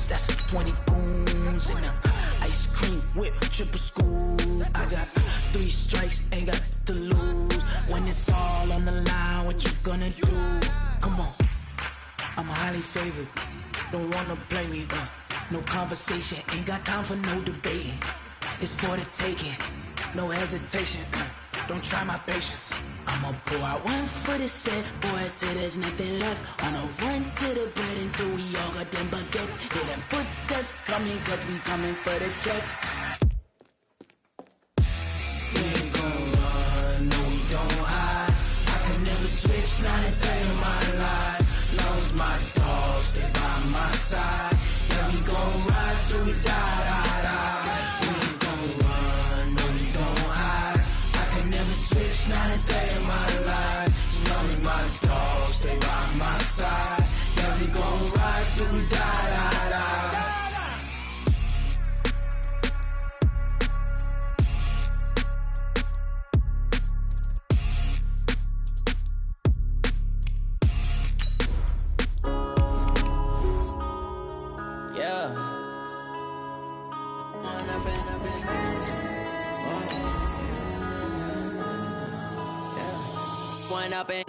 That's 20 goons in the ice cream whip, triple school. I got 3 strikes, ain't got to lose. When it's all on the line, what you gonna do? Come on, I'm highly favored. Don't wanna blame me, no conversation, ain't got time for no debating. It's for the taking, no hesitation, don't try my patience. I'ma pour out one for the set, boy, till there's nothing left. On a run to the bed until we all got them baguettes. Hear them footsteps coming, cause we coming for the check. We ain't gon' run, no we don't hide. I could never switch, not a day in my life. Long as my dogs, they by my side. Yeah, we gon' ride till we die, die, die. We ain't gon' run, no we don't hide. I could never switch, not a day in my life. As long as my dogs, they by my side. Yeah, we gon' ride till we die, die, die.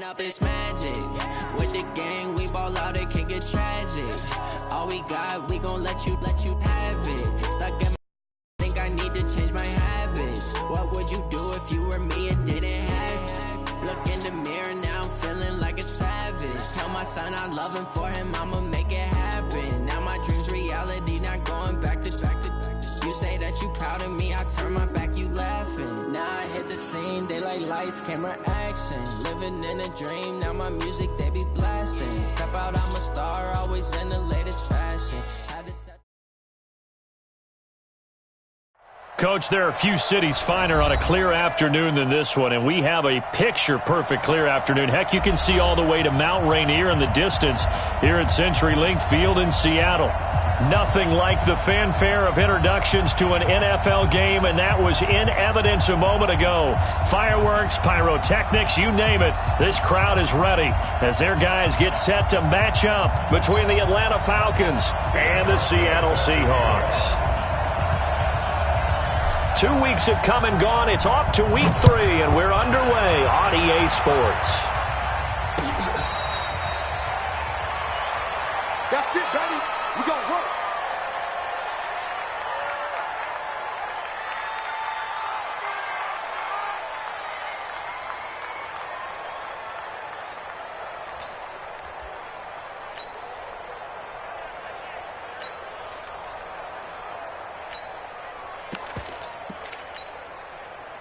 Up it's magic. With the gang, we ball out, it can get tragic. All we got, we gon' let you have it. Stuck in my think I need to change my habits. What would you do if you were me and didn't have it? Look in the mirror, now I'm feeling like a savage. Tell my son I love him, for him I'ma make it happen. Now my dream's reality, not going back to. You say that you proud of me, I turn my back, you laughing. Now I hit the scene, they like lights, camera, action. Living in a dream, now my music, they be blasting. Step out, I'm a star, always in the latest fashion. Coach, there are a few cities finer on a clear afternoon than this one, and we have a picture-perfect clear afternoon. Heck, you can see all the way to Mount Rainier in the distance here at CenturyLink Field in Seattle. Nothing like the fanfare of introductions to an NFL game, and that was in evidence a moment ago. Fireworks, pyrotechnics, you name it. This crowd is ready as their guys get set to match up between the Atlanta Falcons and the Seattle Seahawks. 2 weeks have come and gone. It's off to week 3, and we're underway on EA Sports. That's it, baby. We gonna work.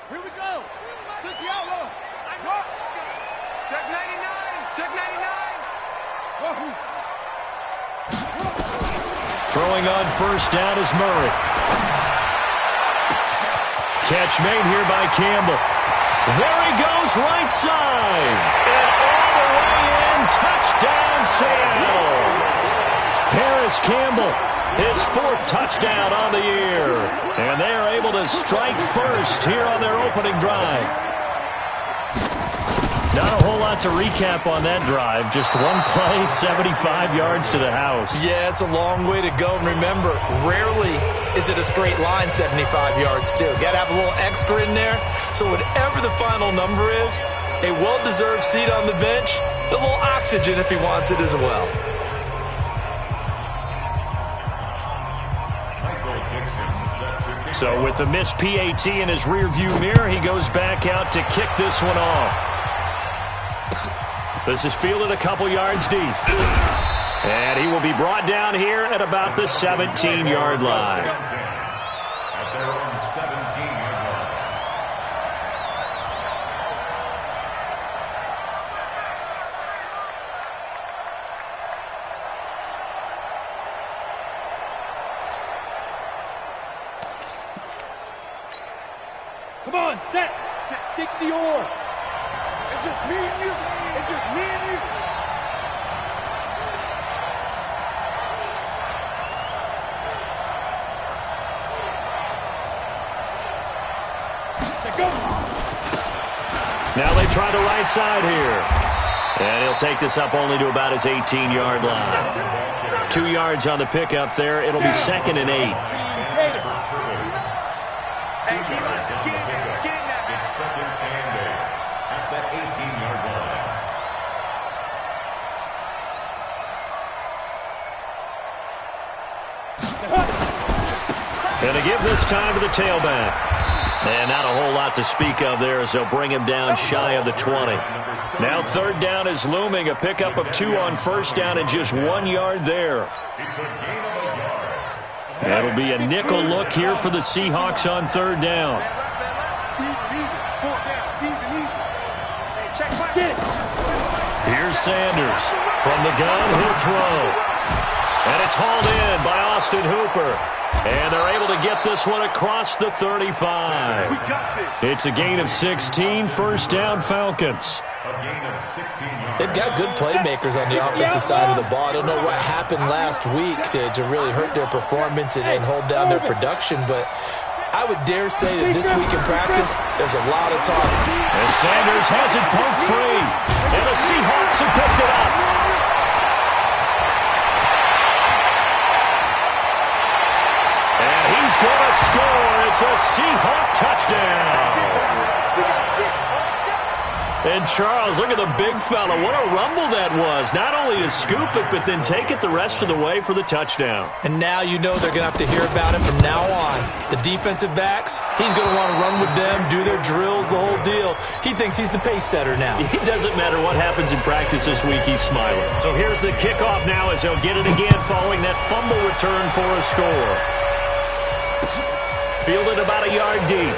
Here we go. 60 outlaw. What? Check 99. Check 99. Whoa. Throwing on first down is Murray. Catch made here by Campbell. There he goes, right side. And all the way in, touchdown Seattle. Paris Campbell, his 4th touchdown on the year. And they are able to strike first here on their opening drive. Not a whole lot to recap on that drive. Just one play, 75 yards to the house. Yeah, it's a long way to go. And remember, rarely is it a straight line 75 yards, too. Got to have a little extra in there. So whatever the final number is, a well-deserved seat on the bench, a little oxygen if he wants it as well. So with the missed PAT in his rearview mirror, he goes back out to kick this one off. This is fielded a couple yards deep. And he will be brought down here at about the 17-yard line. At their own 17-yard line. Come on, set. Just 60 or. It's just me and you. It's just me and you. Go. Now they try the right side here. And he'll take this up only to about his 18-yard line. 2 yards on the pickup there. It'll be 2nd and 8. Hey, defense, just get in there. Just get in there. It's 2nd and 8 at the 18-yard line. And to give this time to the tailback. And not a whole lot to speak of there as they'll bring him down shy of the 20. Now 3rd down is looming. A pickup of 2 on 1st down and just 1 yard there. It's a gain of a yard. That'll be a nickel look here for the Seahawks on 3rd down. Here's Sanders. From the gun, he'll throw. And it's hauled in by Austin Hooper. And they're able to get this one across the 35. It's a gain of 16, 1st down Falcons. They've got good playmakers on the offensive side of the ball. I don't know what happened last week to really hurt their performance and hold down their production, but I would dare say that this week in practice, there's a lot of talk. As Sanders has it poked free, and the Seahawks have picked it up. He's going to score. It's a Seahawk touchdown. And Charles, look at the big fella. What a rumble that was. Not only to scoop it, but then take it the rest of the way for the touchdown. And now you know they're going to have to hear about it from now on. The defensive backs, he's going to want to run with them, do their drills, the whole deal. He thinks he's the pace setter now. It doesn't matter what happens in practice this week. He's smiling. So here's the kickoff now as they'll get it again following that fumble return for a score. Fielded about a yard deep.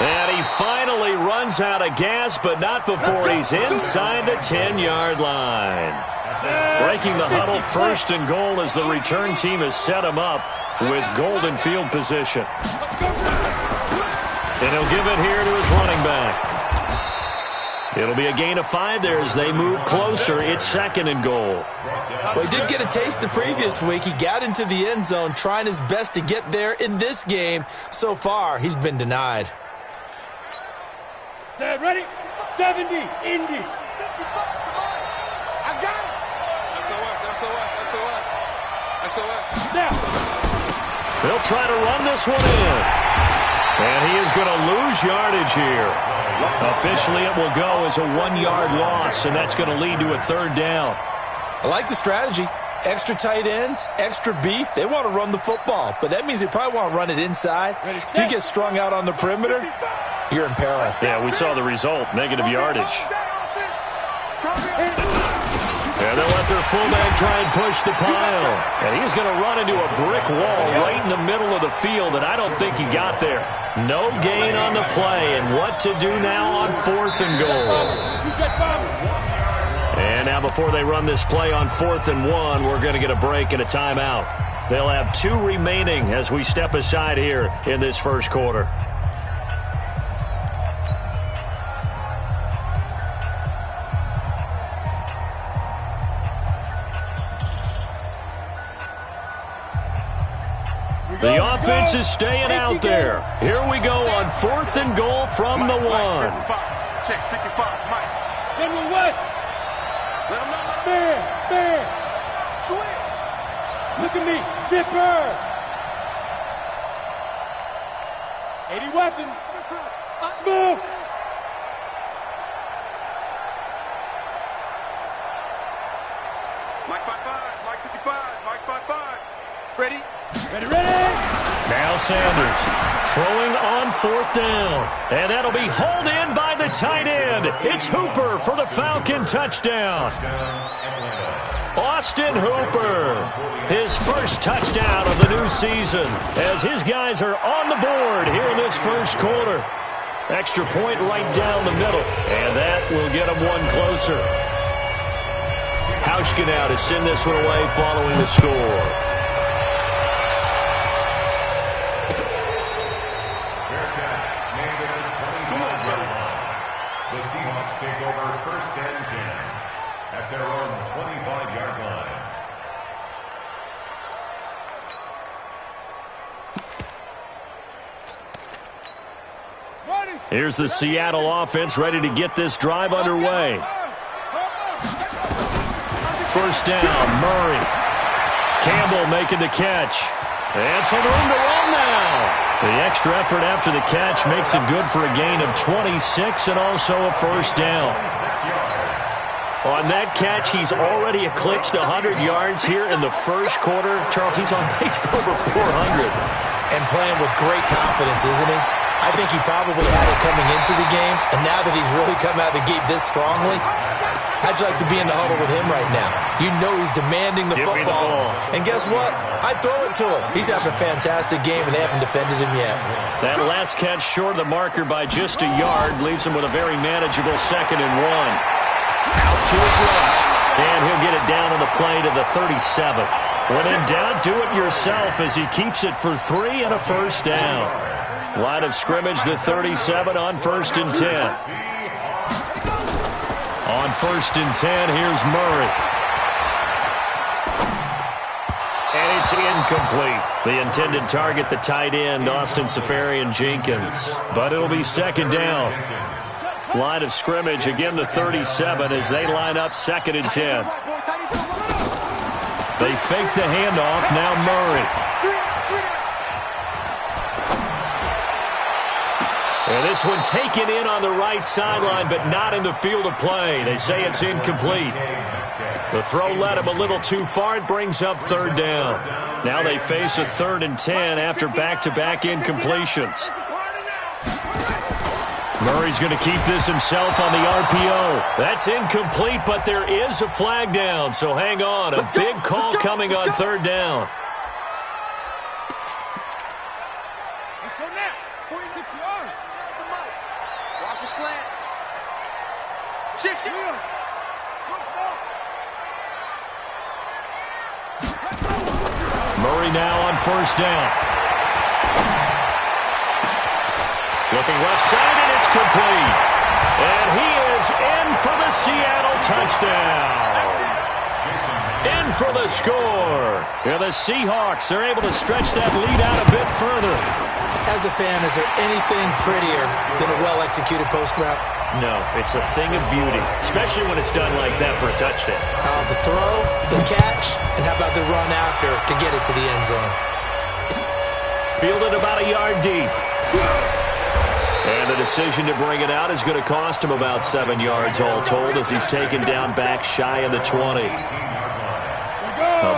And he finally runs out of gas, but not before he's inside the 10-yard line. Breaking the huddle, 1st and goal as the return team has set him up with golden field position. And he'll give it here to his running back. It'll be a gain of 5 there as they move closer. It's 2nd and goal. Well, he did get a taste the previous week. He got into the end zone trying his best to get there in this game. So far, he's been denied. Set, ready? 70, Indy. I got it. SOS. Now. They'll try to run this one in. And he is going to lose yardage here. Officially, it will go as a 1-yard loss, and that's going to lead to a 3rd down. I like the strategy. Extra tight ends, extra beef. They want to run the football, but that means they probably want to run it inside. If you get strung out on the perimeter, you're in peril. Yeah, we saw the result, negative yardage. And they'll let their fullback try and push the pile. And he's going to run into a brick wall right in the middle of the field, and I don't think he got there. No gain on the play, and what to do now on 4th and goal. And now before they run this play on 4th and 1, we're going to get a break and a timeout. They'll have 2 remaining as we step aside here in this first quarter. The offense is staying out there. Here we go on 4th and goal from the 1. Check 55, Mike. General West. Let him know. Bear. Switch. Look at me. Zipper. 80 weapon. Smoke. Mike 55. Mike 55. Mike 55. Ready? Ready. Now Sanders throwing on 4th down. And that'll be hauled in by the tight end. It's Hooper for the Falcon touchdown. Austin Hooper, his first touchdown of the new season as his guys are on the board here in this first quarter. Extra point right down the middle, and that will get them one closer. Hauschka now to send this one away following the score. The Seahawks take over 1st and 10 at their own 25-yard line. Here's the Seattle offense ready to get this drive underway. First down, Murray. Campbell making the catch. And some room to run now. The extra effort after the catch makes it good for a gain of 26 and also a first down. On that catch, he's already eclipsed 100 yards here in the first quarter. Charles, he's on pace for over 400. And playing with great confidence, isn't he? I think he probably had it coming into the game, and now that he's really come out of the gate this strongly, how'd you like to be in the huddle with him right now? You know he's demanding the football. And guess what? I'd throw it to him. He's having a fantastic game, and they haven't defended him yet. That last catch short of the marker by just a yard leaves him with a very manageable 2nd and 1. Out to his left. And he'll get it down on the play to the 37. When in doubt, do it yourself as he keeps it for 3 and a first down. Line of scrimmage, the 37 on 1st and 10. On 1st and 10, here's Murray. And it's incomplete. The intended target, the tight end, Austin Seferian-Jenkins. But it'll be 2nd down. Line of scrimmage, again the 37 as they line up 2nd and 10. They fake the handoff, now Murray. And this one taken in on the right sideline, but not in the field of play. They say it's incomplete. The throw led him a little too far. It brings up 3rd down. Now they face a 3rd and 10 after back-to-back incompletions. Murray's going to keep this himself on the RPO. That's incomplete, but there is a flag down, so hang on. A big call coming on 3rd down. Let's go now. 46 yards. Watch the slant. Shift. Murray now on 1st down. Looking left side, and it's complete. And he is in for the Seattle touchdown. In for the score. Yeah, the Seahawks are able to stretch that lead out a bit further. As a fan, is there anything prettier than a well-executed post route? No, it's a thing of beauty, especially when it's done like that for a touchdown. The throw, the catch, and how about the run after to get it to the end zone? Fielded about a yard deep. And the decision to bring it out is going to cost him about 7 yards all told as he's taken down back shy of the 20.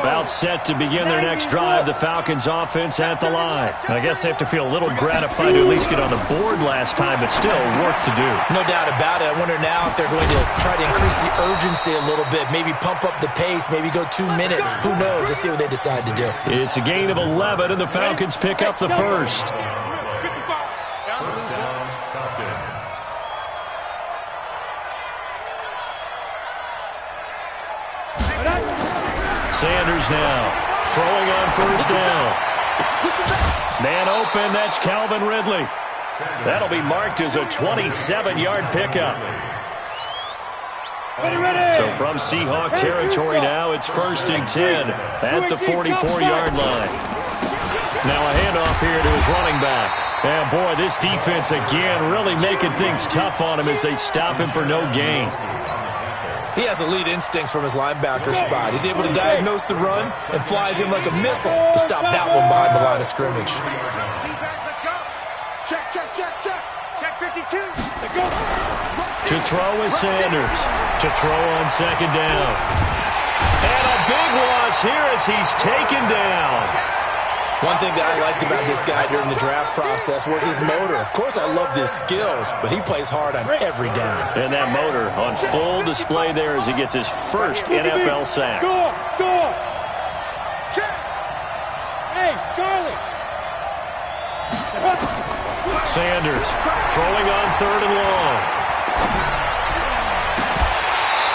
About set to begin their next drive, the Falcons offense at the line. I guess they have to feel a little gratified to at least get on the board last time, but still work to do. No doubt about it. I wonder now if they're going to try to increase the urgency a little bit, maybe pump up the pace, maybe go 2 minute. Who knows? Let's see what they decide to do. It's a gain of 11, and the Falcons pick up the first. Sanders now throwing on 1st down. Man open, that's Calvin Ridley. That'll be marked as a 27-yard pickup. So from Seahawk territory now, it's 1st and 10 at the 44-yard line. Now a handoff here to his running back. And boy, this defense again really making things tough on him as they stop him for no gain. He has elite instincts from his linebacker spot. He's able to diagnose the run and flies in like a missile to stop that one behind the line of scrimmage. Let's go. Check. Check 52. Let's go. To throw is Sanders. To throw on 2nd down. And a big loss here as he's taken down. One thing that I liked about this guy during the draft process was his motor. Of course, I loved his skills, but he plays hard on every down. And that motor on full display there as he gets his first NFL sack. Go. Check. Hey, Charlie. Sanders throwing on 3rd and long.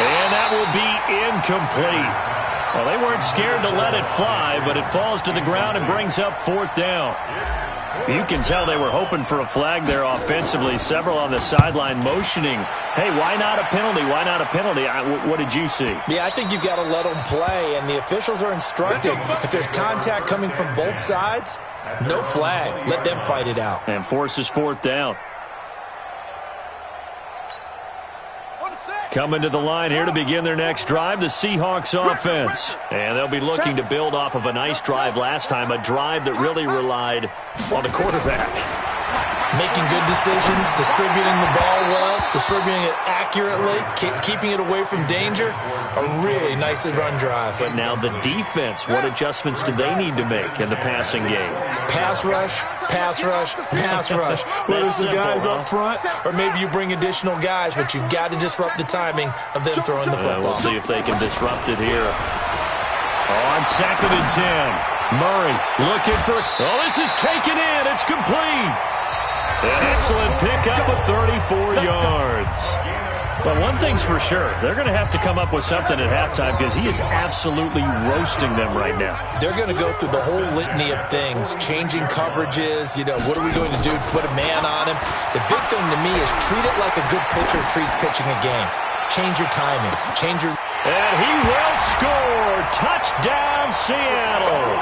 And that will be incomplete. Well, they weren't scared to let it fly, but it falls to the ground and brings up 4th down. You can tell they were hoping for a flag there offensively. Several on the sideline motioning, hey, why not a penalty? Why not a penalty? What did you see? Yeah, I think you've got to let them play, and the officials are instructed. If there's contact coming from both sides, no flag. Let them fight it out. And forces 4th down. Coming to the line here to begin their next drive, the Seahawks offense. And they'll be looking to build off of a nice drive last time, a drive that really relied on the quarterback. Making good decisions, distributing the ball well, distributing it accurately, keeping it away from danger. A really nicely run drive. But now the defense, what adjustments do they need to make in the passing game? Pass rush, pass rush, pass rush. Whether it's the guys up front or maybe you bring additional guys, but you've got to disrupt the timing of them throwing the football. We'll see if they can disrupt it here. On 2nd and 10. Murray looking for it. Oh, this is taken in. It's complete. An excellent pickup of 34 yards. But one thing's for sure, they're going to have to come up with something at halftime because he is absolutely roasting them right now. They're going to go through the whole litany of things, changing coverages, what are we going to do to put a man on him? The big thing to me is treat it like a good pitcher treats pitching a game. Change your timing, change your... And he will score. Touchdown, Seattle.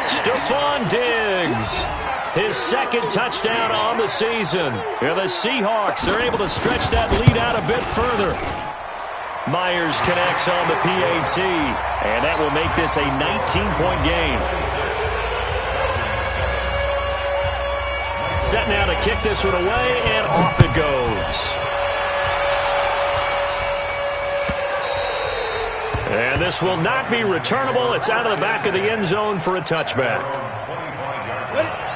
Stephon Diggs. His second touchdown on the season. And the Seahawks are able to stretch that lead out a bit further. Myers connects on the PAT. And that will make this a 19-point game. Set now to kick this one away, and off it goes. And this will not be returnable. It's out of the back of the end zone for a touchback.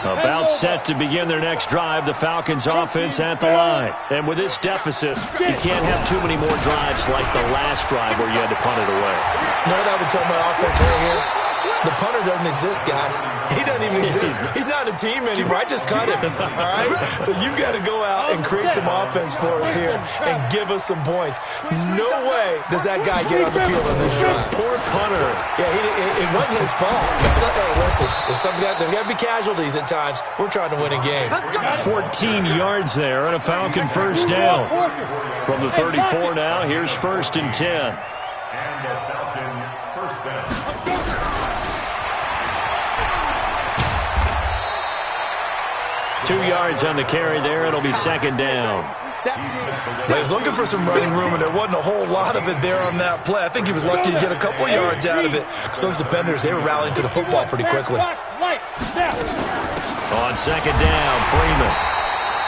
About set to begin their next drive, the Falcons offense at the line. And with this deficit, you can't have too many more drives like the last drive where you had to punt it away. You know what I would tell my offense right here? The punter doesn't exist, guys. He doesn't even exist. He's not a team anymore. I just cut him, all right? So you've got to go out and create some offense for us here and give us some points. No way does that guy get on the field on this drive. Poor punter. Yeah, it wasn't his fault. Hey, listen, there got to be casualties at times. We're trying to win a game. 14 yards there and a Falcon first down. From the 34 now, here's 1st and 10. And the Falcon first down. 2 yards on the carry there. It'll be 2nd down. He was looking for some running room, and there wasn't a whole lot of it there on that play. I think he was lucky to get a couple yards out of it. So those defenders, they were rallying to the football pretty quickly. On 2nd down, Freeman.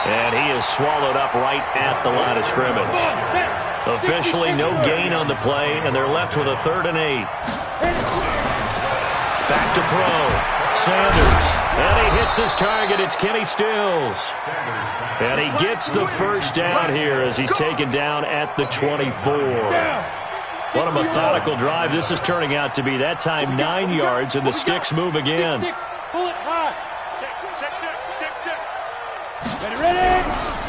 And he is swallowed up right at the line of scrimmage. Officially no gain on the play, and they're left with a 3rd and 8. Back to throw. Sanders. And he hits his target. It's Kenny Stills. And he gets the first down here as he's taken down at the 24. What a methodical drive this is turning out to be. That time 9 yards, and the sticks move again.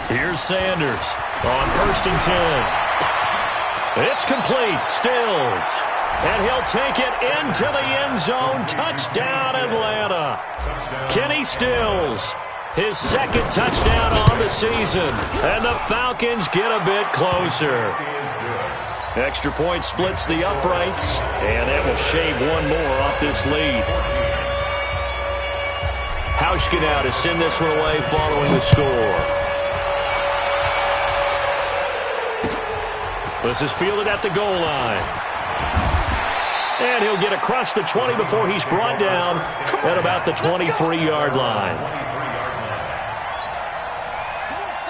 Here's Sanders on 1st and 10. It's complete. Stills. And he'll take it into the end zone. Touchdown, Atlanta. Kenny Stills, his 2nd touchdown on the season. And the Falcons get a bit closer. Extra point splits the uprights. And that will shave one more off this lead. Hauschka now to send this one away following the score. This is fielded at the goal line. And he'll get across the 20 before he's brought down at about the 23-yard line.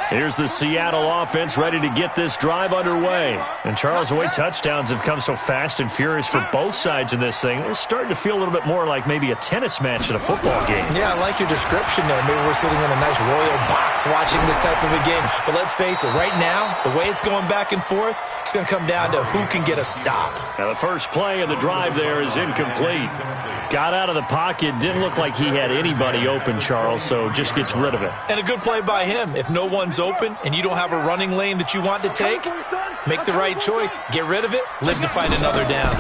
Here's the Seattle offense ready to get this drive underway. And Charles, the way touchdowns have come so fast and furious for both sides in this thing, it's starting to feel a little bit more like maybe a tennis match at a football game. Yeah, I like your description there. Maybe we're sitting in a nice royal box watching this type of a game. But let's face it, right now, the way it's going back and forth, it's going to come down to who can get a stop. Now the first play of the drive there is incomplete. Got out of the pocket, didn't look like he had anybody open, Charles, so just gets rid of it. And a good play by him. If no one's open and you don't have a running lane that you want to take, make the right choice. Get rid of it, live to find another down.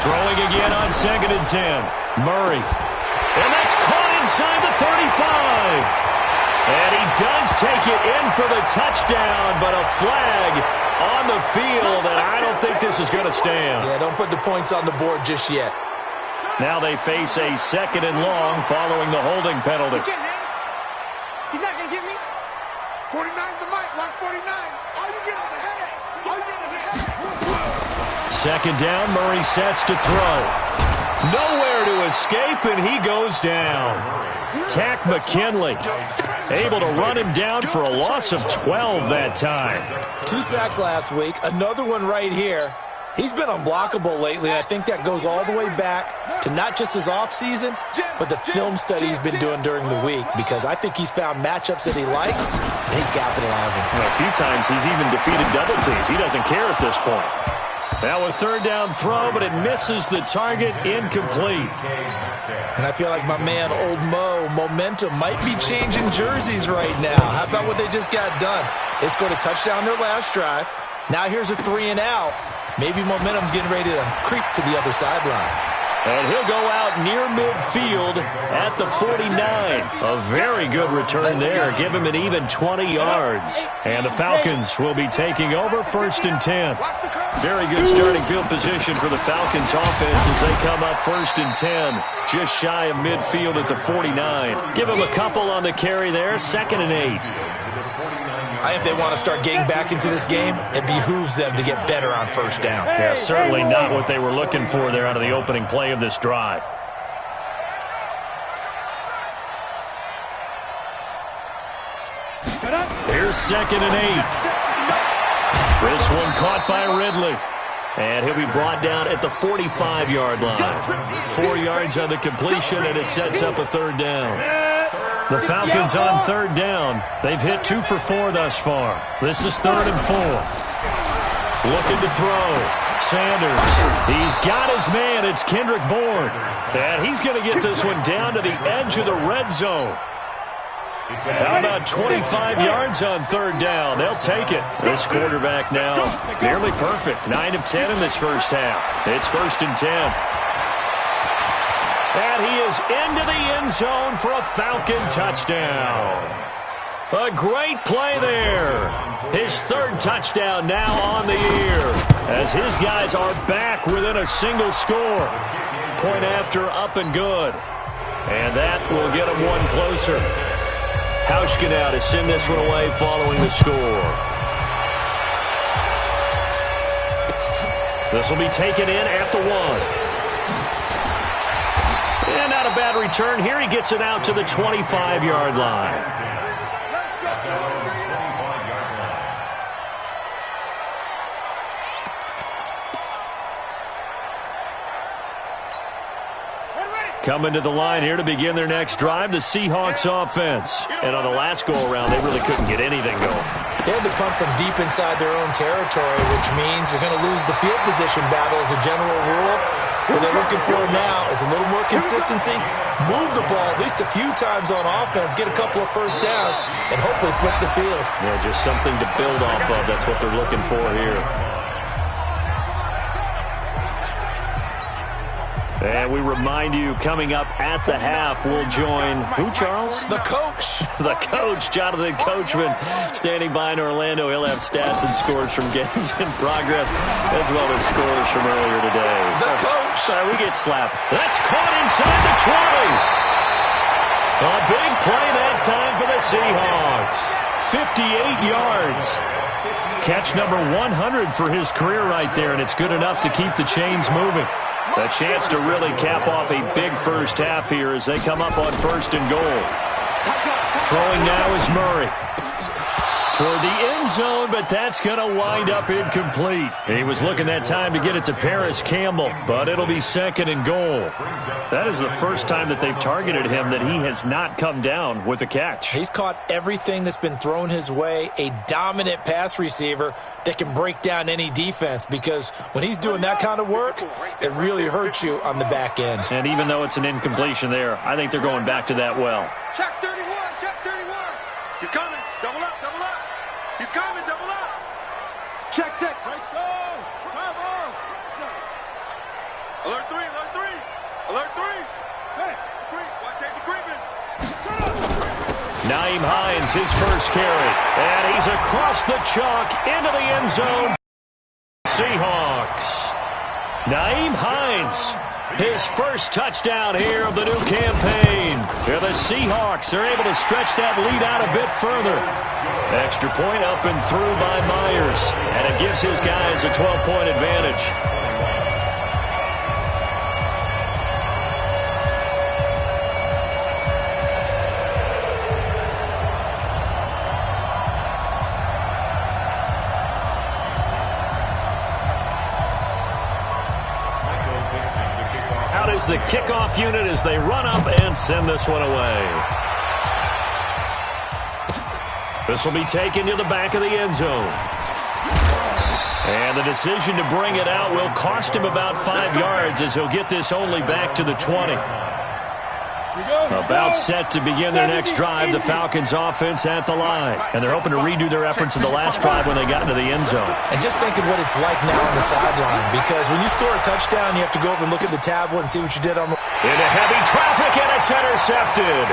Throwing again on 2nd and 10. Murray. And that's caught inside the 35. And he does take it in for the touchdown, but a flag on the field, and I don't think this is going to stand. Yeah, don't put the points on the board just yet. Now they face a 2nd and long following the holding penalty. He's not going to get me. 49's the mic. Watch 49. All you get is a headache. second down, Murray sets to throw. Nowhere to escape, and he goes down. Takk McKinley able to run him down for a loss of 12 that time. 2 sacks last week, another one right here. He's been unblockable lately, and I think that goes all the way back to not just his offseason, but the film study he's been doing during the week, because I think he's found matchups that he likes, and he's capitalizing. Well, a few times he's even defeated double teams. He doesn't care at this point. Now a third down throw, but it misses the target, incomplete. And I feel like my man, Old Mo, momentum might be changing jerseys right now. How about what they just got done? They scored a touchdown their last drive. Now here's a 3 and out. Maybe momentum's getting ready to creep to the other sideline. And he'll go out near midfield at the 49. A very good return there. Give him an even 20 yards. And the Falcons will be taking over 1st and 10. Very good starting field position for the Falcons offense as they come up 1st and 10. Just shy of midfield at the 49. Give him a couple on the carry there. 2nd and 8. I think they want to start getting back into this game. It behooves them to get better on 1st down. Yeah, certainly not what they were looking for there out of the opening play of this drive. Here's 2nd and 8. This one caught by Ridley. And he'll be brought down at the 45-yard line. 4 yards on the completion, and it sets up a 3rd down. The Falcons on 3rd down. They've hit 2 for 4 thus far. This is 3rd and 4. Looking to throw. Sanders. He's got his man. It's Kendrick Bourne. And he's going to get this one down to the edge of the red zone. How about 25 yards on 3rd down? They'll take it. This quarterback now nearly perfect. 9 of 10 in this first half. It's 1st and 10. And he is into the end zone for a Falcon touchdown. A great play there. His 3rd touchdown now on the year as his guys are back within a single score. Point after, up and good. And that will get him one closer. Hauschka now to send this one away following the score. This will be taken in at the 1. And not a bad return here. He gets it out to the 25-yard line. Coming to the line here to begin their next drive, the Seahawks offense. And on the last go-around, they really couldn't get anything going. They had to punt from deep inside their own territory, which means they're going to lose the field position battle as a general rule. What they're looking for now is a little more consistency, move the ball at least a few times on offense, get a couple of 1st downs, and hopefully flip the field. Yeah, just something to build off of. That's what they're looking for here. And we remind you, coming up at the half, we'll join who, Charles? The coach. The coach, Jonathan Coachman, standing by in Orlando. He'll have stats and scores from games in progress, as well as scores from earlier today. The coach. Sorry, we get slapped. That's caught inside the 20. A big play that time for the Seahawks. 58 yards. Catch number 100 for his career right there, and it's good enough to keep the chains moving. A chance to really cap off a big first half here as they come up on 1st and goal. Throwing now is Murray. Toward the end zone, but that's going to wind up incomplete. He was looking that time to get it to Paris Campbell, but it'll be 2nd and goal. That is the first time that they've targeted him that he has not come down with a catch. He's caught everything that's been thrown his way, a dominant pass receiver that can break down any defense, because when he's doing that kind of work, it really hurts you on the back end. And even though it's an incompletion there, I think they're going back to that well. Check 31, check 31. He's coming. Double up, double up. He's coming, double up. Check, check. Right slow. Drive on. Alert 3, alert 3. Alert 3. Hey, 3. Watch safety creeping. Nyheim Hines, his first carry. And he's across the chalk into the end zone. Seahawks. Nyheim Hines, his first touchdown here of the new campaign. Here the Seahawks are able to stretch that lead out a bit further. Extra point up and through by Myers. And it gives his guys a 12-point advantage. is the kickoff unit as they run up and send this one away. This will be taken to the back of the end zone. And the decision to bring it out will cost him about 5 yards as he'll get this only back to the 20. About set to begin their next drive, the Falcons offense at the line. And they're hoping to redo their efforts in the last drive when they got into the end zone. And just think of what it's like now on the sideline, because when you score a touchdown, you have to go over and look at the tablet and see what you did on the... Into heavy traffic, and it's intercepted.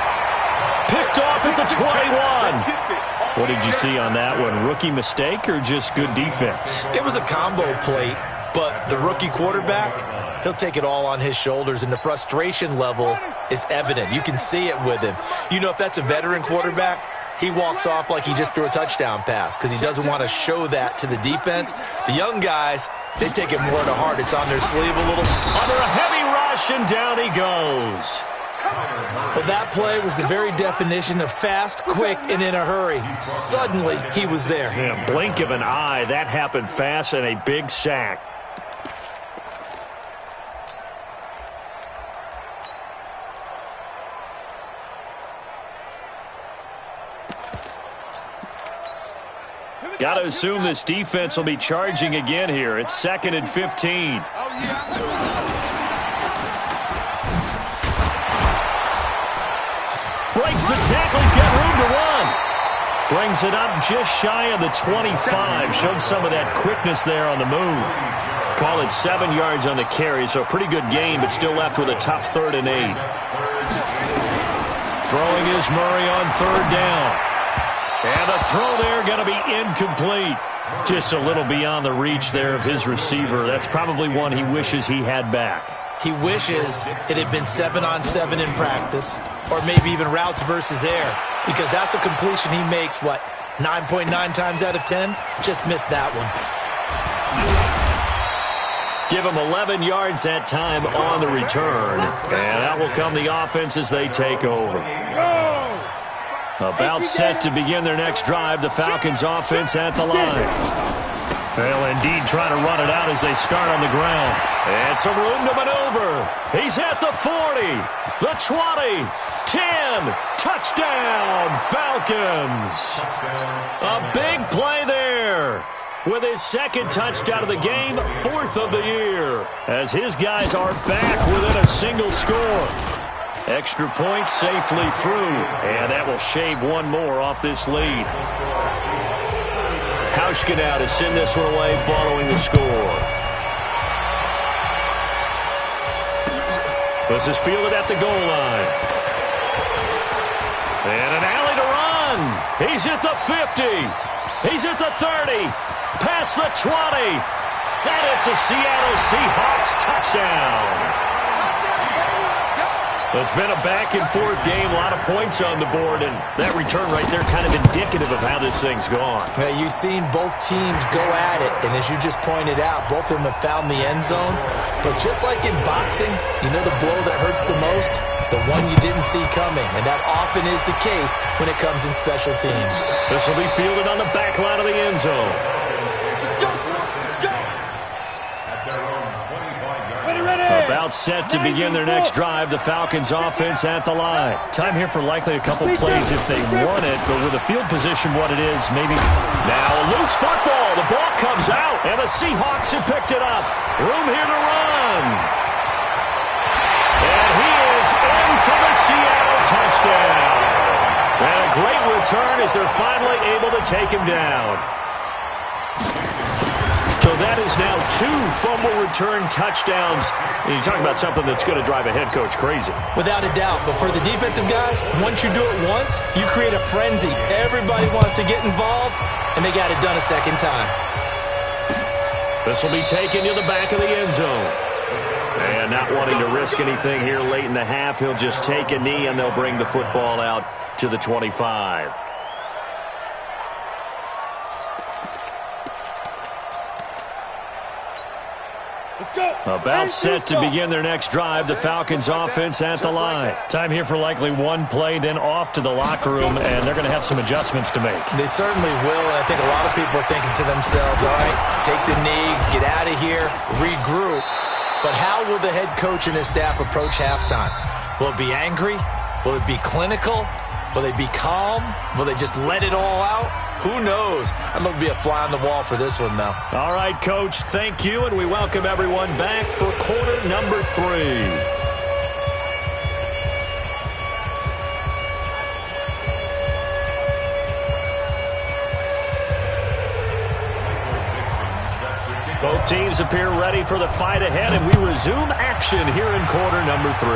Picked off at the 21. What did you see on that one? Rookie mistake or just good defense? It was a combo plate, but the rookie quarterback, he'll take it all on his shoulders, and the frustration level is evident. You can see it with him. You know, if that's a veteran quarterback, he walks off like he just threw a touchdown pass because he doesn't want to show that to the defense. The young guys, they take it more to heart. It's on their sleeve a little. Under a heavy rush, and down he goes. Well, that play was the very definition of fast, quick, and in a hurry. Suddenly, he was there. Yeah, blink of an eye. That happened fast, and a big sack. Got to assume this defense will be charging again here. It's 2nd and 15. Breaks the tackle. He's got room to run. Brings it up just shy of the 25. Showed some of that quickness there on the move. Call it 7 yards on the carry, so a pretty good game, but still left with a tough 3rd and 8. Throwing is Murray on 3rd down. And the throw there going to be incomplete. Just a little beyond the reach there of his receiver. That's probably one he wishes he had back. He wishes it had been 7-on-7 in practice, or maybe even routes versus air, because that's a completion he makes, 9.9 times out of 10? Just missed that one. Give him 11 yards that time on the return. And that will come the offense as they take over. About set to begin their next drive, the Falcons offense at the line. Well, indeed, trying to run it out as they start on the ground. And some room to maneuver. He's at the 40, the 20, 10. Touchdown, Falcons. A big play there. With his 2nd touchdown of the game, 4th of the year. As his guys are back within a single score. Extra point safely through, and that will shave one more off this lead. Hauschka now to send this one away following the score. This is fielded at the goal line. And an alley to run. He's at the 50. He's at the 30. Past the 20. And it's a Seattle Seahawks touchdown. It's been a back-and-forth game, a lot of points on the board, and that return right there kind of indicative of how this thing's gone. Yeah, you've seen both teams go at it, and as you just pointed out, both of them have found the end zone. But just like in boxing, you know the blow that hurts the most? The one you didn't see coming, and that often is the case when it comes in special teams. This will be fielded on the back line of the end zone. About set to begin their next drive, the Falcons offense at the line. Time here for likely a couple plays if they want it, but with the field position what it is, maybe. Now a loose football. The ball comes out, and the Seahawks have picked it up. Room here to run. And he is in for the Seattle touchdown. And a great return as they're finally able to take him down. So that is now 2 fumble return touchdowns. And you're talking about something that's going to drive a head coach crazy. Without a doubt. But for the defensive guys, once you do it once, you create a frenzy. Everybody wants to get involved, and they got it done a second time. This will be taken to the back of the end zone. And not wanting to risk anything here late in the half, he'll just take a knee, and they'll bring the football out to the 25. About set to begin their next drive, the Falcons offense at the line. Time here for likely one play, then off to the locker room, and they're going to have some adjustments to make. They certainly will, and I think a lot of people are thinking to themselves, all right, take the knee, get out of here, regroup. But how will the head coach and his staff approach halftime? Will it be angry? Will it be clinical? Will they be calm? Will they just let it all out? Who knows? I'd love to be a fly on the wall for this one, though. All right, Coach, thank you, and we welcome everyone back for quarter number 3. Both teams appear ready for the fight ahead, and we resume action here in quarter number 3.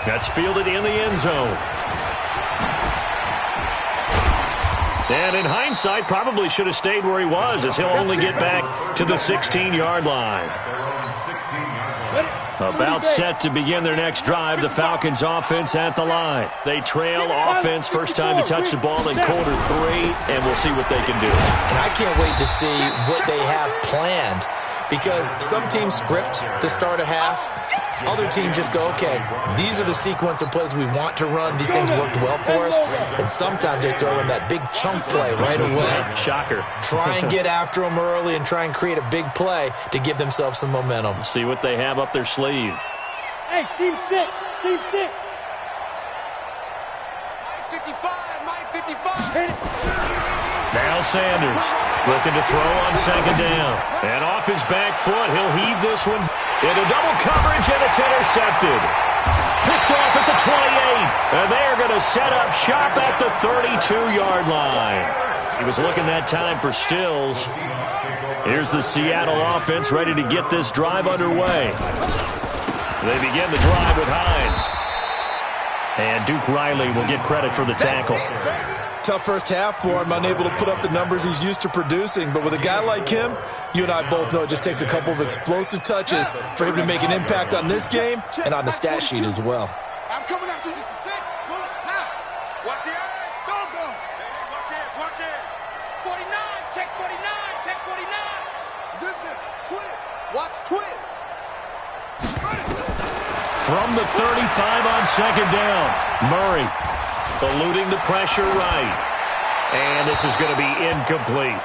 That's fielded in the end zone. And in hindsight, probably should have stayed where he was, as he'll only get back to the 16-yard line. About set to begin their next drive, the Falcons offense at the line. They trail offense, first time to touch the ball in quarter 3, and we'll see what they can do. And I can't wait to see what they have planned, because some teams script to start a half. Other teams just go, okay, these are the sequence of plays we want to run. These things worked well for us. And sometimes they throw in that big chunk play right away. Shocker. Try and get after them early and try and create a big play to give themselves some momentum. See what they have up their sleeve. Hey, team 6, team 6. 55. Now Sanders looking to throw on second down. And off his back foot, he'll heave this one into double coverage, and it's intercepted. Picked off at the 28. And they're going to set up shop at the 32-yard line. He was looking that time for Stills. Here's the Seattle offense ready to get this drive underway. They begin the drive with Hines. And Duke Riley will get credit for the tackle. Tough first half for him, unable to put up the numbers he's used to producing. But with a guy like him, you and I both know it just takes a couple of explosive touches for him to make an impact on this game and on the stat sheet as well. I'm coming after you. Now, watch the eye. Go. Watch it. 49, check 49, check 49. Zip it. Twins. Watch twins. From the 35 on second down, Murray eluding the pressure right. And this is going to be incomplete.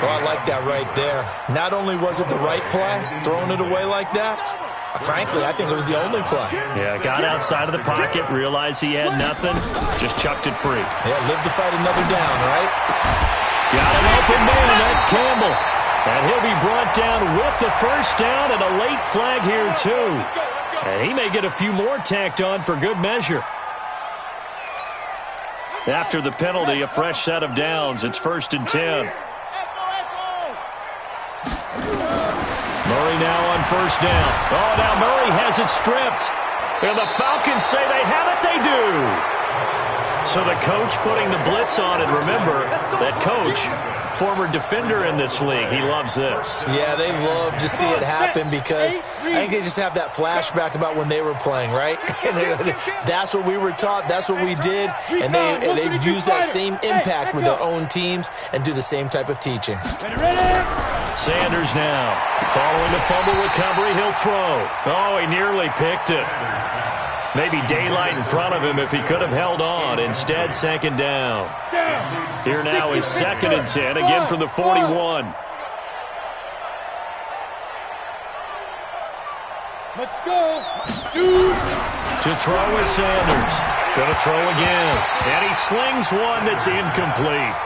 Oh, I like that right there. Not only was it the right play, throwing it away like that, frankly, I think it was the only play. Yeah, got outside of the pocket, realized he had nothing, just chucked it free. Yeah, live to fight another down, right? Got an open man, that's Campbell. And he'll be brought down with the first down and a late flag here, too. And he may get a few more tacked on for good measure. After the penalty, a fresh set of downs. It's 1st and 10. Murray now on first down. Oh, now Murray has it stripped. And the Falcons say they have it. They do. So the coach putting the blitz on it. Remember, that coach, former defender in this league, he loves this. Yeah, they love to see it happen because I think they just have that flashback about when they were playing, right? That's what we were taught. That's what we did. And they use that same impact with their own teams and do the same type of teaching. Sanders now. Following the fumble recovery, he'll throw. Oh, he nearly picked it. Maybe daylight in front of him if he could have held on. Instead, second down. Here now is 2nd and 10, again from the 41. Let's go. To throw is Sanders. Going to throw again. And he slings one that's incomplete.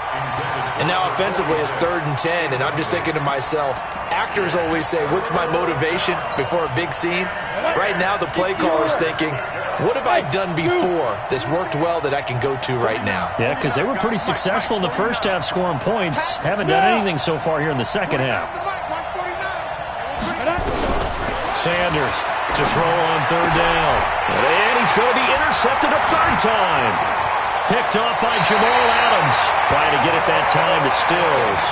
And now offensively it's 3rd and 10, and I'm just thinking to myself, actors always say, what's my motivation before a big scene? Right now the play caller's thinking, what have I done before that's worked well that I can go to right now? Yeah, because they were pretty successful in the first half scoring points. Haven't done anything so far here in the second half. Sanders to throw on 3rd down. And he's going to be intercepted a 3rd time. Picked off by Jamal Adams. Trying to get it that time to Stills.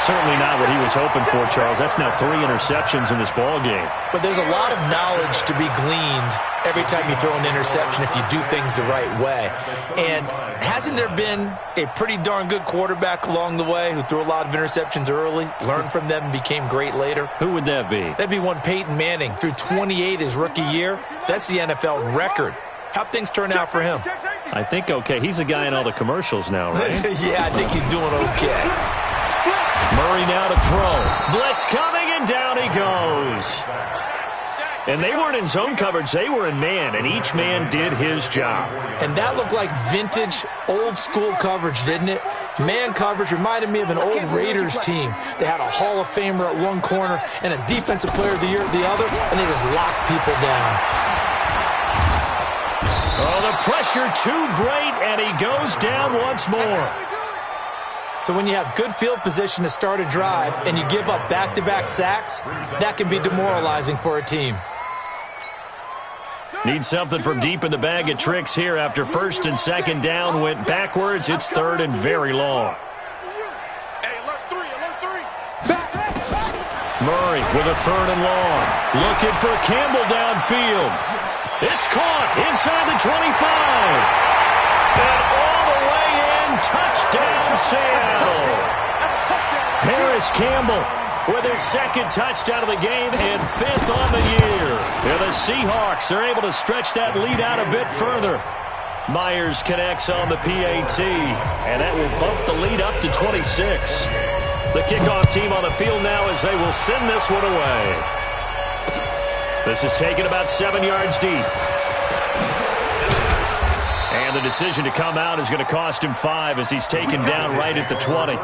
Certainly not what he was hoping for, Charles. That's now 3 interceptions in this ball game. But there's a lot of knowledge to be gleaned every time you throw an interception if you do things the right way. And hasn't there been a pretty darn good quarterback along the way who threw a lot of interceptions early, learned from them, and became great later? Who would that be? That'd be one Peyton Manning. Threw 28 his rookie year. That's the NFL record. How'd things turn out for him? I think okay. He's a guy in all the commercials now, right? Yeah, I think he's doing okay. Murray now to throw. Blitz coming, And down he goes. And they weren't in zone coverage. They were in man, and each man did his job. And that looked like vintage, old-school coverage, didn't it? Man coverage reminded me of an old Raiders team. They had a Hall of Famer at one corner and a Defensive Player of the Year at the other, and they just locked people down. Oh, the pressure too great, and he goes down once more. So when you have good field position to start a drive and you give up back-to-back sacks, that can be demoralizing for a team. Need something from deep in the bag of tricks here after first and second down went backwards. It's third and very long. Murray with a third and long. Looking for Campbell downfield. It's caught inside the 25. And all the way in, touchdown Seattle. Paris Campbell with his second touchdown of the game and fifth on the year. And the Seahawks are able to stretch that lead out a bit further. Myers connects on the PAT, and that will bump the lead up to 26. The kickoff team on the field now as they will send this one away. This is taken about 7 yards deep. And the decision to come out is going to cost him 5 as he's taken down right at the 20.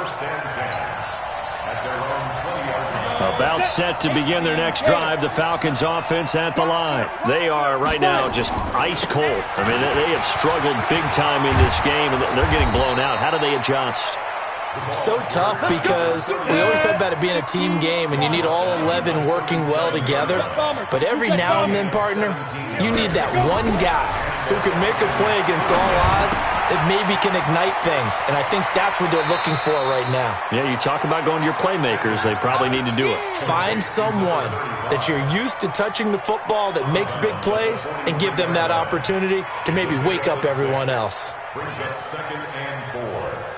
About set to begin their next drive, the Falcons offense at the line. They are right now just ice cold. I mean, they have struggled big time in this game, and they're getting blown out. How do they adjust? So tough because we always talk about it being a team game and you need all 11 working well together. But every now and then, partner, you need that one guy who can make a play against all odds that maybe can ignite things. And I think that's what they're looking for right now. Yeah, you talk about going to your playmakers. They probably need to do it. Find someone that you're used to touching the football that makes big plays and give them that opportunity to maybe wake up everyone else. Brings up 2nd and 4.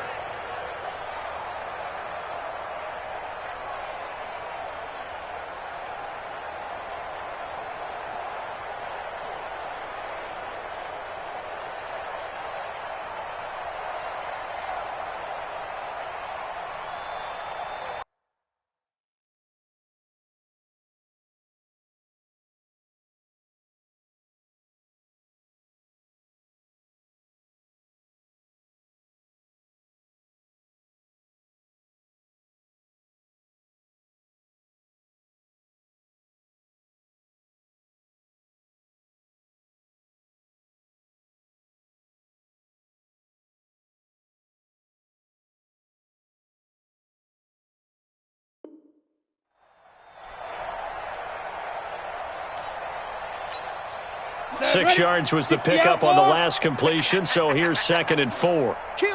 Six yards was the pickup on the last completion, so here's 2nd and 4. And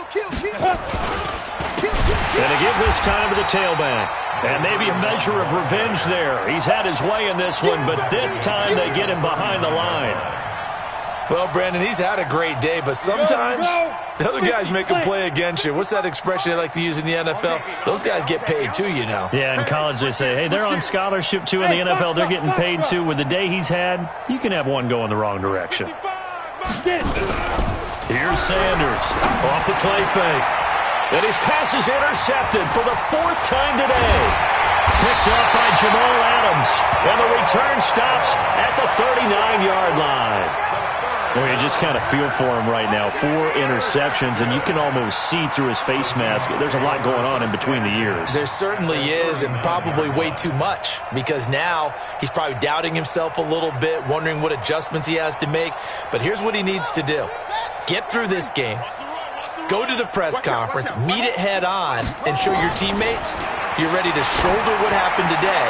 to give this time to the tailback. And maybe a measure of revenge there. He's had his way in this one, but this time they get him behind the line. Well, Brandon, he's had a great day, but sometimes the other guys make a play against you. What's that expression they like to use in the NFL? Those guys get paid too, you know. Yeah, in college they say, hey, they're on scholarship too in the NFL. They're getting paid too. With the day he's had, you can have one go in the wrong direction. Here's Sanders off the play fake. And his pass is intercepted for the 4th time today. Picked up by Jamal Adams. And the return stops at the 39-yard line. Well, you just kind of feel for him right now. 4 interceptions, and you can almost see through his face mask. There's a lot going on in between the years. There certainly is, and probably way too much, because now he's probably doubting himself a little bit, wondering what adjustments he has to make. But here's what he needs to do. Get through this game, go to the press conference, meet it head on, and show your teammates you're ready to shoulder what happened today,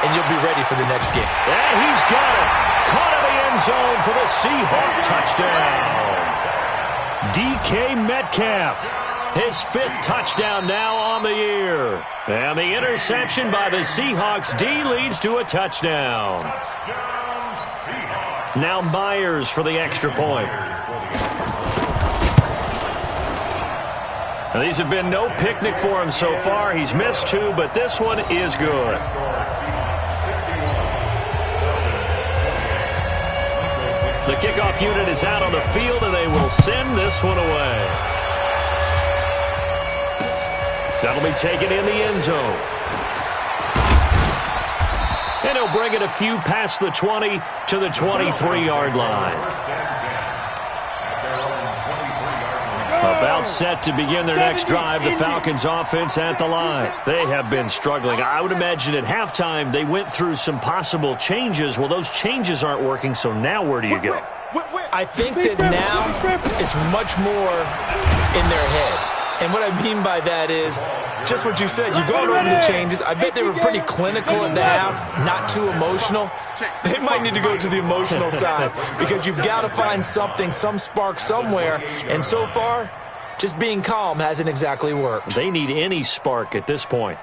and you'll be ready for the next game. Yeah, he's got it. Caught in the end zone for the Seahawk touchdown. DK Metcalf, his 5th touchdown now on the year. And the interception by the Seahawks D leads to a touchdown. Now Myers for the extra point. Now, these have been no picnic for him so far. He's missed 2, but this one is good. The kickoff unit is out on the field, and they will send this one away. That'll be taken in the end zone. And he'll bring it a few past the 20 to the 23-yard line. About set to begin their next drive, the Falcons offense at the line. They have been struggling. I would imagine at halftime they went through some possible changes. Well, those changes aren't working, so now where do you go? I think that now it's much more in their head. And what I mean by that is just what you said. You're going over the changes. I bet they were pretty clinical at the half, not too emotional. They might need to go to the emotional side because you've got to find something, some spark somewhere. And so far, just being calm hasn't exactly worked. They need any spark at this point.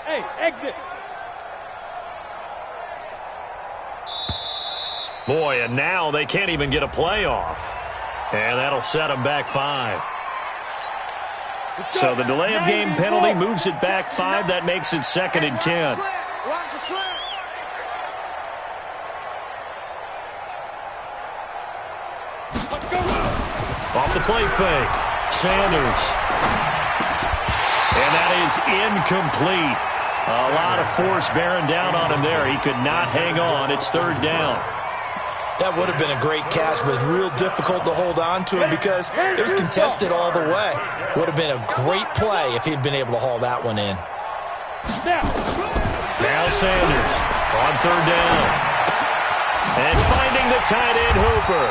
Hey, exit. Boy, and now they can't even get a play off. And that'll set them back 5. So the delay of game penalty moves it back 5. That makes it 2nd and 10. Off the play fake. Sanders. And that is incomplete. A lot of force bearing down on him there. He could not hang on. It's 3rd down. That would have been a great catch, but it's real difficult to hold on to it because it was contested all the way. Would have been a great play if he'd been able to haul that one in. Now Sanders on 3rd down. And finding the tight end Hooper.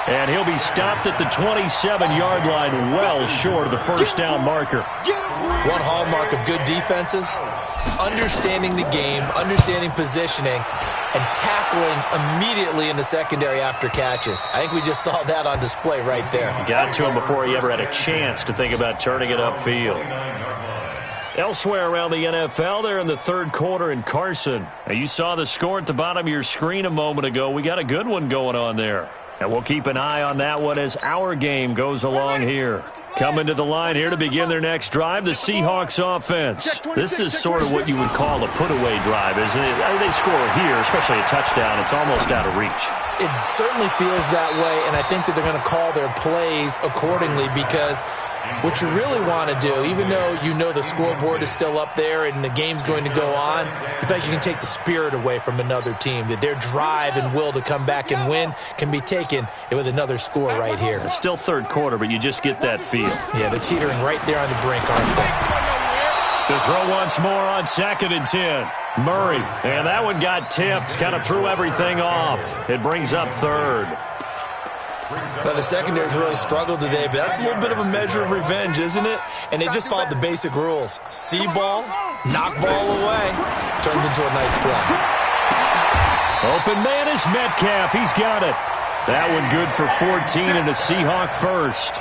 And he'll be stopped at the 27-yard line, well short of the 1st down marker. One hallmark of good defenses is understanding the game, understanding positioning, and tackling immediately in the secondary after catches. I think we just saw that on display right there. Got to him before he ever had a chance to think about turning it upfield. Elsewhere around the NFL, they're in the 3rd quarter in Carson. Now, you saw the score at the bottom of your screen a moment ago. We got a good one going on there. And we'll keep an eye on that one as our game goes along here. Coming to the line here to begin their next drive, the Seahawks offense. This is sort of what you would call a put-away drive, isn't it? They score here, especially a touchdown. It's almost out of reach. It certainly feels that way, and I think that they're going to call their plays accordingly because what you really want to do, even though you know the scoreboard is still up there and the game's going to go on, you think you can take the spirit away from another team, that their drive and will to come back and win can be taken with another score right here. It's still 3rd quarter, but you just get that feel. Yeah, they're teetering right there on the brink, aren't they? To throw once more on 2nd and 10. Murray, and that one got tipped, kind of threw everything off. It brings up 3rd. Now, the secondary's really struggled today, but that's a little bit of a measure of revenge, isn't it? And they just followed the basic rules. See ball, knock ball away. Turns into a nice play. Open man is Metcalf. He's got it. That one good for 14 and a Seahawk first.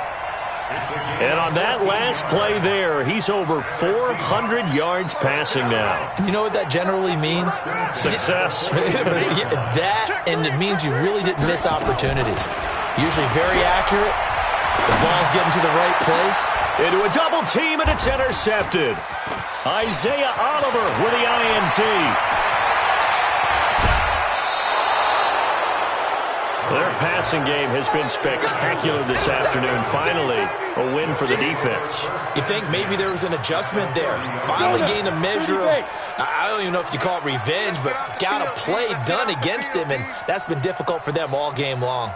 And on that last play there, he's over 400 yards passing now. You know what that generally means? Success. That, and it means you really didn't miss opportunities. Usually very accurate. The ball's getting to the right place. Into a double team, and it's intercepted. Isaiah Oliver with the INT. Their passing game has been spectacular this afternoon. Finally, a win for the defense. You think maybe there was an adjustment there. Finally gained a measure of, I don't even know if you call it revenge, but got a play done against him, and that's been difficult for them all game long.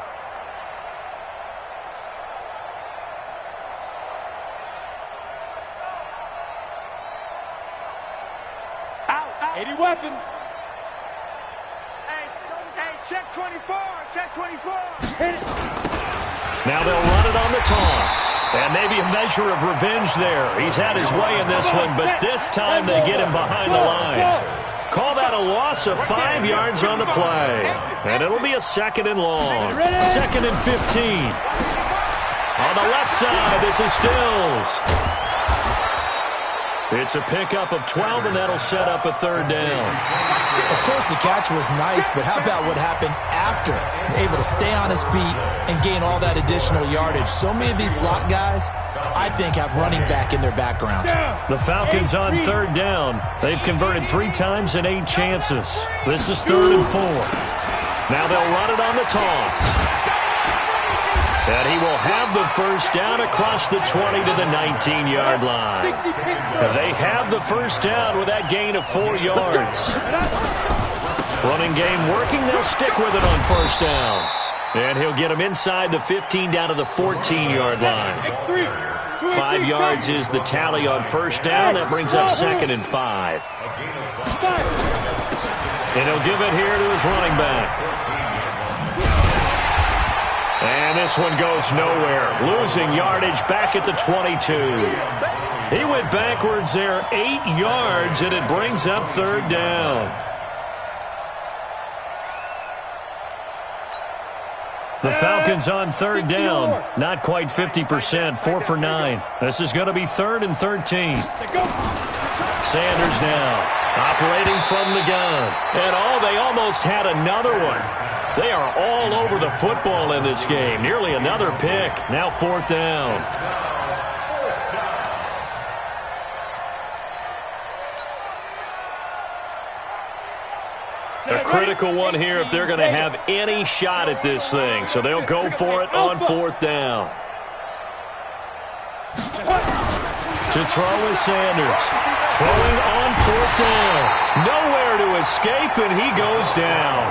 Weapon. Hey, check 24, check 24. Hit it. Now they'll run it on the toss. And maybe a measure of revenge there. He's had his way in this one, but this time they get him behind the line. Call that a loss of 5 yards on the play. And it'll be a 2nd and long. 2nd and 15. On the left side, this is Stills. It's a pickup of 12, and that'll set up a 3rd down. Of course, the catch was nice, but how about what happened after? Able to stay on his feet and gain all that additional yardage. So many of these slot guys, I think, have running back in their background. The Falcons on 3rd down. They've converted 3 times in 8 chances. This is 3rd and 4. Now they'll run it on the toss. And he will have the first down across the 20 to the 19-yard line. They have the first down with that gain of 4 yards. Running game working. They'll stick with it on first down. And he'll get him inside the 15 down to the 14-yard line. 5 yards is the tally on first down. That brings up 2nd and 5. And he'll give it here to his running back. And this one goes nowhere. Losing yardage back at the 22. He went backwards there 8 yards, and it brings up 3rd down. The Falcons on 3rd down. Not quite 50%, 4 for 9. This is going to be 3rd and 13. Sanders now operating from the gun. And they almost had another one. They are all over the football in this game. Nearly another pick. Now 4th down. A critical one here if they're going to have any shot at this thing. So they'll go for it on 4th down. To throw is Sanders. Throwing on 4th down. Nowhere to escape, and he goes down.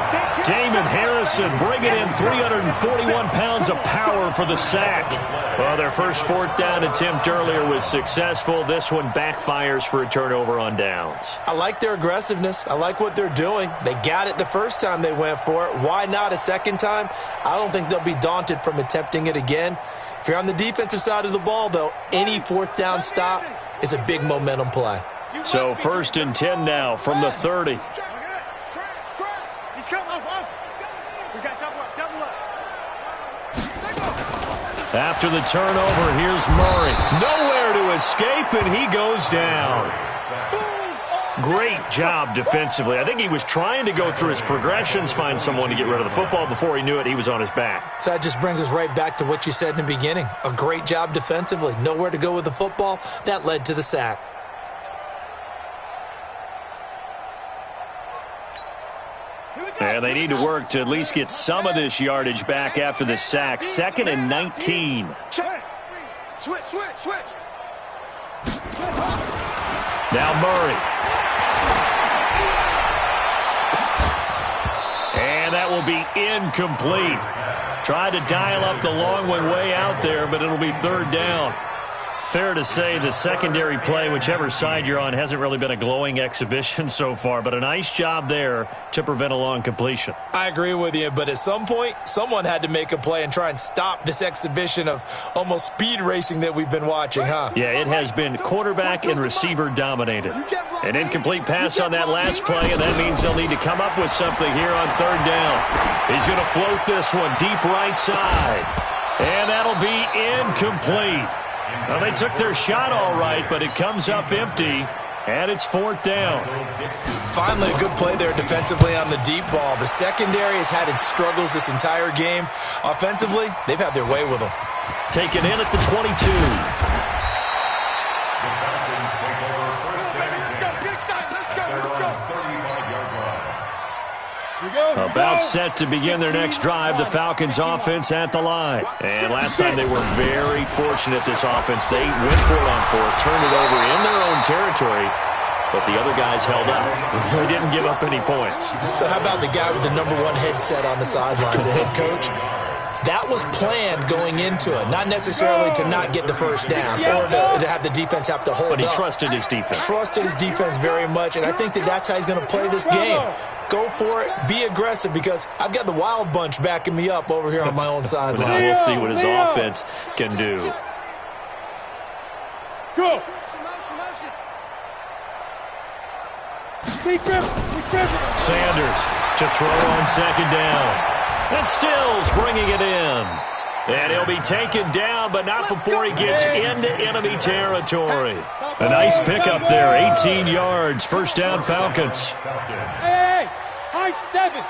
Damon Harrison bringing in 341 pounds of power for the sack. Well, their first 4th down attempt earlier was successful. This one backfires for a turnover on downs. I like their aggressiveness. I like what they're doing. They got it the first time they went for it. Why not a second time? I don't think they'll be daunted from attempting it again. If you're on the defensive side of the ball, though, any 4th down stop is a big momentum play. So 1st and 10 now from the 30. He's coming off. We got double up. After the turnover, here's Murray. Nowhere to escape, and he goes down. Great job defensively. I think he was trying to go through his progressions, find someone to get rid of the football. Before he knew it, he was on his back. So that just brings us right back to what you said in the beginning. A great job defensively. Nowhere to go with the football. That led to the sack. And they need to work to at least get some of this yardage back after the sack. 2nd and 19. Switch. Now Murray. And that will be incomplete. Tried to dial up the long one way out there, but it'll be 3rd down. Fair to say the secondary play, whichever side you're on, hasn't really been a glowing exhibition so far, but a nice job there to prevent a long completion. I agree with you, but at some point, someone had to make a play and try and stop this exhibition of almost speed racing that we've been watching, huh? Yeah, it has been quarterback and receiver dominated. An incomplete pass on that last play, and that means they'll need to come up with something here on 3rd down. He's going to float this one deep right side, and that'll be incomplete. Well, they took their shot all right, but it comes up empty, and it's 4th down. Finally, a good play there defensively on the deep ball. The secondary has had its struggles this entire game. Offensively, they've had their way with them. Taken in at the 22. About set to begin their next drive, the Falcons offense at the line. And last time they were very fortunate, this offense. They went for it on 4th, turned it over in their own territory, but the other guys held up. They didn't give up any points. So how about the guy with the #1 headset on the sidelines, the head coach? That was planned going into it, not necessarily to not get the first down or to have the defense have to hold up. But he trusted his defense. Trusted his defense very much, and I think that's how he's going to play this game. Go for it. Be aggressive, because I've got the Wild Bunch backing me up over here on my own sideline. Now we'll see what his offense can do. Go. Sanders to throw on 2nd down. And Stills bringing it in. And he'll be taken down, but not before he gets into enemy territory. A nice pickup there, 18 yards. First down, Falcons. Hey, high 7.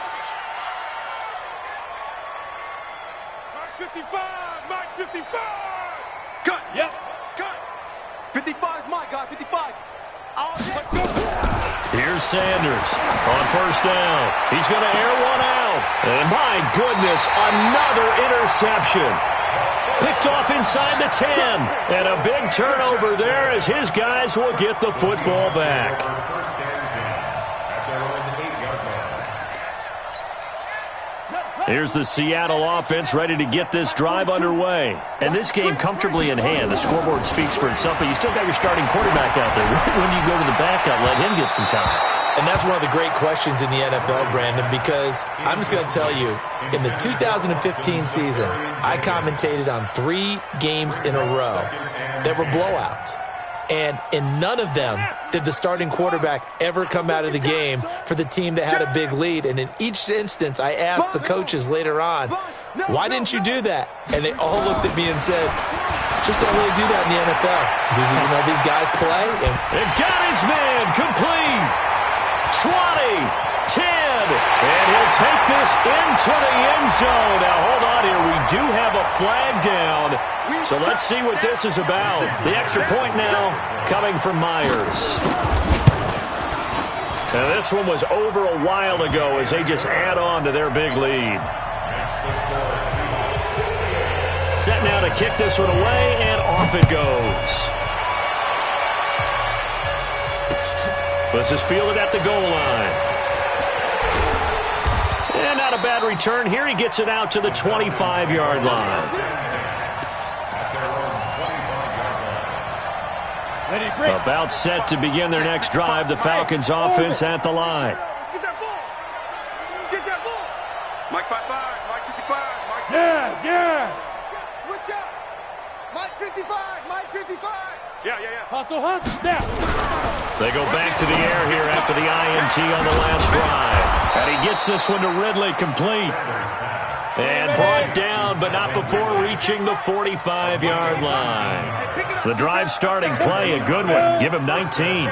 Mark 55. Cut. Yep. Cut. 55 is my guy. 55. Here's Sanders on first down. He's going to air one out. And my goodness, another interception. Picked off inside the 10. And a big turnover there as his guys will get the football back. Here's the Seattle offense ready to get this drive underway. And this game comfortably in hand. The scoreboard speaks for itself, but you still got your starting quarterback out there. When you go to the backup, let him get some time. And that's one of the great questions in the NFL, Brandon, because I'm just going to tell you, in the 2015 season, I commentated on 3 games in a row that were blowouts. And in none of them did the starting quarterback ever come out of the game for the team that had a big lead. And in each instance, I asked the coaches later on, why didn't you do that? And they all looked at me and said, just don't really do that in the NFL. You know, these guys play. And it got his man complete. 20, 10, and he'll take this into the end zone. Now, hold on here. We do have a flag down, so let's see what this is about. The extra point now coming from Myers. Now, this one was over a while ago as they just add on to their big lead. Set now to kick this one away, and off it goes. This is fielded at the goal line. And not a bad return here. He gets it out to the 25-yard line. About set to begin their next drive. The Falcons offense at the line. Get that ball. Get that ball. Mike 55, Mike 55, Mike 55. Yes. Switch up. Mike 55, Mike 55. Yeah. Hustle. Now. They go back to the air here after the INT on the last drive. And he gets this one to Ridley complete. And brought down, but not before reaching the 45-yard line. The drive starting play, a good one. Give him 19.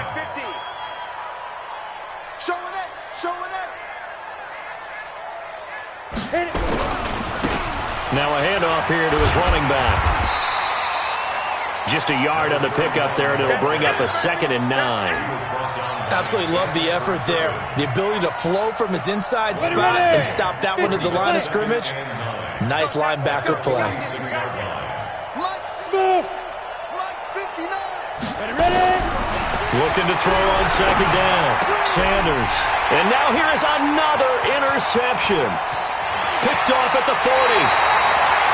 Showing it. Now a handoff here to his running back. Just a yard on the pickup there, and it'll bring up a 2nd and 9. Absolutely love the effort there. The ability to flow from his inside spot and stop that one at the line of scrimmage. Nice linebacker play. Looking to throw on 2nd down. Sanders. And now here is another interception. Picked off at the 40.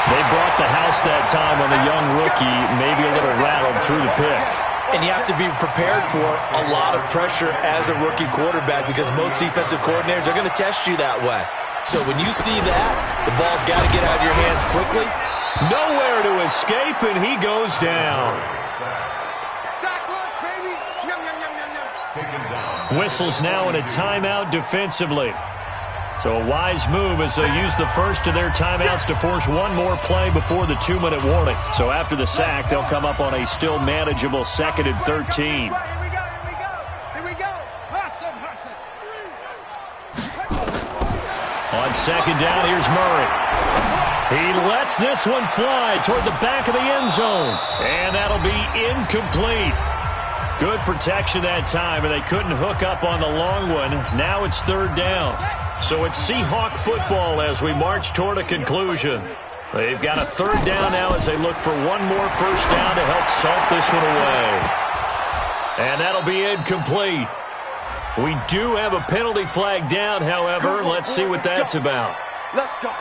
They brought the house that time on the young rookie, maybe a little rattled through the pick. And you have to be prepared for a lot of pressure as a rookie quarterback because most defensive coordinators are going to test you that way. So when you see that, the ball's got to get out of your hands quickly. Nowhere to escape, and he goes down. Whistles now in a timeout defensively. So a wise move as they use the first of their timeouts to force one more play before the 2-minute warning. So after the sack, they'll come up on a still manageable 2nd and 13. Here we go. Hustle. On 2nd down, here's Murray. He lets this one fly toward the back of the end zone. And that'll be incomplete. Good protection that time, and they couldn't hook up on the long one. Now it's 3rd down. So it's Seahawk football as we march toward a conclusion. They've got a 3rd down now as they look for one more first down to help salt this one away. And that'll be incomplete. We do have a penalty flag down, however. Let's see what that's about. Let's go.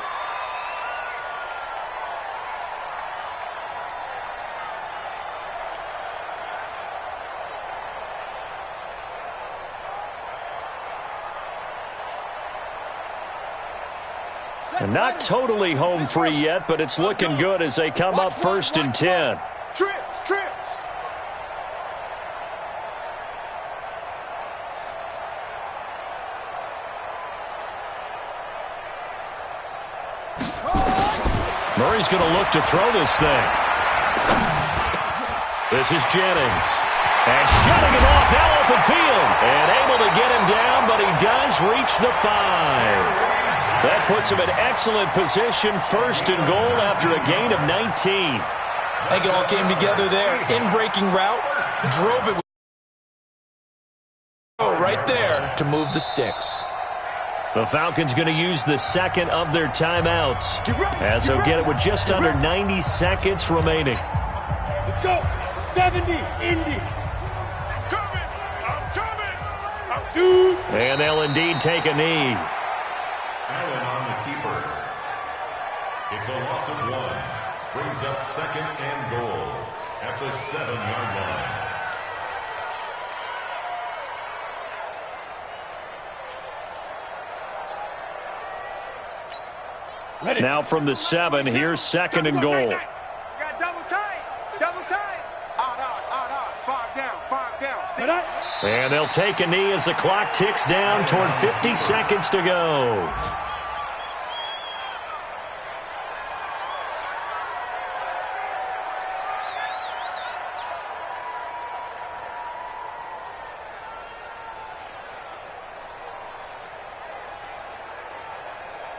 And not totally home free yet, but it's looking good as they come up 1st and 10. Trips. Murray's going to look to throw this thing. This is Jennings. And shutting him off, now open field. And able to get him down, but he does reach the 5. That puts him in excellent position, 1st and goal after a gain of 19. I think it all came together there. In-breaking route, drove it. right there to move the sticks. The Falcons going to use the second of their timeouts, as they'll get it with just under 90 seconds remaining. Let's go. 70, Indy. I'm coming. Shoot. And they'll indeed take a knee. Allen on the keeper. It's a loss of 1. Brings up second and goal at the 7-yard line. Ready. Now from the 7, here's second and goal. Got double tight. Double tight. Odd. 5 down. Ready. And they'll take a knee as the clock ticks down toward 50 seconds to go.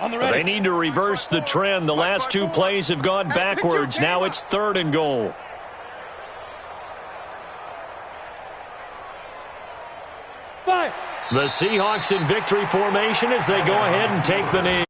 On the ready. They need to reverse the trend. The last 2 plays have gone backwards. Now it's third and goal. Five. The Seahawks in victory formation as they go ahead and take the knee.